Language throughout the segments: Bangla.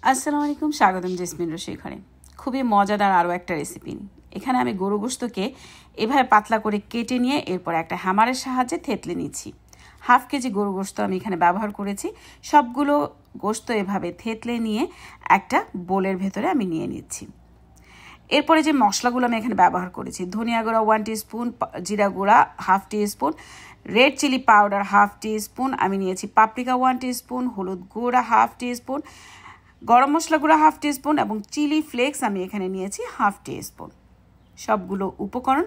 আসসালামু আলাইকুম, স্বাগতম জেসমিন রসই ঘরে। খুবই মজাদার আরও একটা রেসিপি। এখানে আমি গরু গোশতকে এভাবে পাতলা করে কেটে নিয়ে এরপর একটা হ্যামারের সাহায্যে থেতলে নিচ্ছি। 1/2 কেজি গরু গোশত আমি এখানে ব্যবহার করেছি। সবগুলো গোশত এভাবে থেতলে নিয়ে একটা বোলের ভেতরে আমি নিয়ে নিচ্ছি। এরপরে যে মশলাগুলো আমি এখানে ব্যবহার করেছি, ধনিয়া গুঁড়া 1 টিস্পুন, জিরা গুঁড়া 1/2 teaspoon, red chilli powder 1/2 teaspoon, আমি নিয়েছি পাপরিকা 1 টিস্পুন, হলুদ গুঁড়া 1/2 টিস্পুন, গরম মশলা গুঁড়া 1/2 টিস্পুন এবং চিলি ফ্লেক্স আমি এখানে নিয়েছি 1/2 টিস্পুন। সবগুলো উপকরণ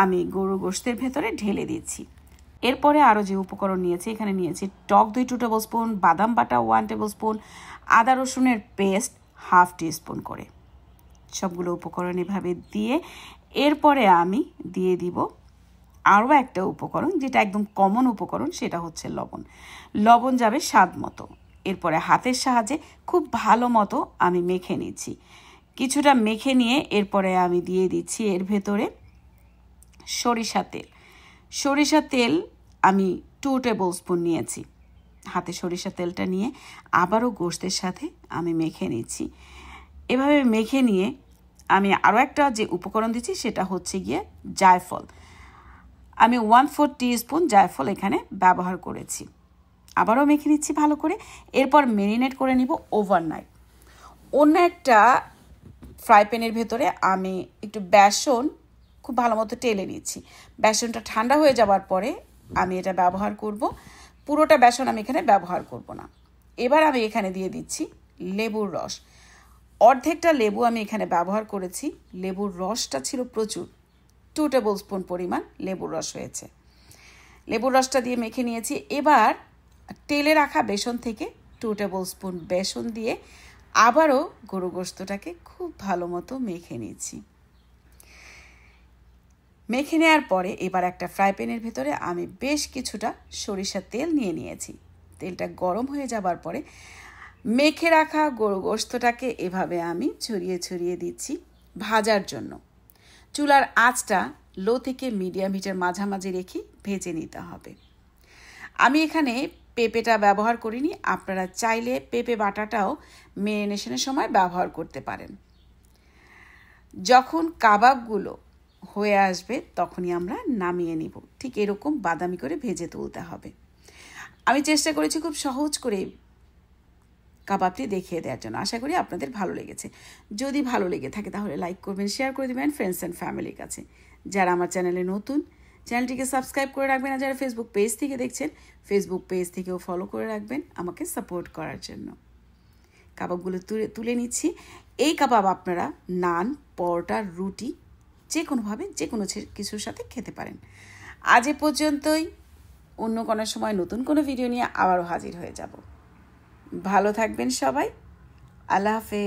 আমি গরু গোশতের ভেতরে ঢেলে দিচ্ছি। এরপরে আরও যে উপকরণ নিয়েছি, এখানে নিয়েছি টক দই 2 টেবিল স্পুন, বাদাম বাটা 1 টেবিল স্পুন, আদা রসুনের পেস্ট 1/2 টিস্পুন করে। সবগুলো উপকরণ এভাবে দিয়ে এরপরে আমি দিয়ে দিব আরও একটা উপকরণ, যেটা একদম কমন উপকরণ, সেটা হচ্ছে লবণ। লবণ যাবে স্বাদ মতো। এরপরে হাতের সাহায্যে খুব ভালো মতো আমি মেখে নিচ্ছি। কিছুটা মেখে নিয়ে এরপরে আমি দিয়ে দিচ্ছি এর ভেতরে সরিষা তেল। সরিষা তেল আমি 2 টেবিল স্পুন নিয়েছি। হাতে সরিষা তেলটা নিয়ে আবারও গোশতের সাথে আমি মেখে নিচ্ছি। এভাবে মেখে নিয়ে আমি আরও একটা যে উপকরণ দিচ্ছি সেটা হচ্ছে গিয়ে জায়ফল। আমি 1/4 টিস্পুন জায়ফল এখানে ব্যবহার করেছি। আবারও মেখে নিচ্ছি ভালো করে। এরপর ম্যারিনেট করে নিব ওভারনাইট। অন্য একটা ফ্রাই প্যানের ভেতরে আমি একটু বেসন খুব ভালো মতো টেলে নিচ্ছি। বেসনটা ঠান্ডা হয়ে যাওয়ার পরে আমি এটা ব্যবহার করব। পুরোটা বেসন আমি এখানে ব্যবহার করব না। এবার আমি এখানে দিয়ে দিচ্ছি লেবুর রস। অর্ধেকটা লেবু আমি এখানে ব্যবহার করেছি। লেবুর রসটা ছিল প্রচুর, 2 টেবিল স্পুন পরিমাণ লেবুর রস হয়েছে। লেবুর রসটা দিয়ে মেখে নিয়েছি। এবার তেলে রাখা বেসন থেকে 2 টেবিল স্পুন বেসন দিয়ে আবারও গরু গোশতটাকে খুব ভালো মতো মেখে নিচ্ছি। মেখে নেওয়ার পরে এবার একটা ফ্রাই প্যানের ভেতরে আমি বেশ কিছুটা সরিষার তেল নিয়ে নিয়েছি। তেলটা গরম হয়ে যাবার পরে মেখে রাখা গরু গোশতটাকে এভাবে আমি ছড়িয়ে ছড়িয়ে দিচ্ছি ভাজার জন্য। চুলার আঁচটা লো থেকে মিডিয়াম হিটের মাঝামাঝি রেখে ভেজে নিতে হবে। আমি এখানে পেঁপেটা ব্যবহার করিনি, আপনারা চাইলে পেঁপে বাটাটাও ম্যারিনেশনের সময় ব্যবহার করতে পারেন। যখন কাবাবগুলো হয়ে আসবে তখনই আমরা নামিয়ে নিব। ঠিক এরকম বাদামি করে ভেজে তুলতে হবে। আমি চেষ্টা করেছি খুব সহজ করে কাবাবটি দেখিয়ে দেওয়ার জন্য। আশা করি আপনাদের ভালো লেগেছে। যদি ভালো লেগে থাকে তাহলে লাইক করবেন, শেয়ার করে দেবেন ফ্রেন্ডস অ্যান্ড ফ্যামিলির কাছে। যারা আমার চ্যানেলে নতুন, চ্যানেলটিকে সাবস্ক্রাইব করে রাখবেন। আর যারা ফেসবুক পেজ থেকে দেখছেন, ফেসবুক পেজ থেকেও ফলো করে রাখবেন আমাকে সাপোর্ট করার জন্য। কাবাবগুলো তুলে নিচ্ছি। এই কাবাব আপনারা নান, পরোটা, রুটি যে কোনোভাবে যে কোনো কিছুর সাথে খেতে পারেন। আজ এ পর্যন্তই। অন্য কোনো সময় নতুন কোনো ভিডিও নিয়ে আবারও হাজির হয়ে যাব। ভালো থাকবেন সবাই। আল্লাহ হাফেজ।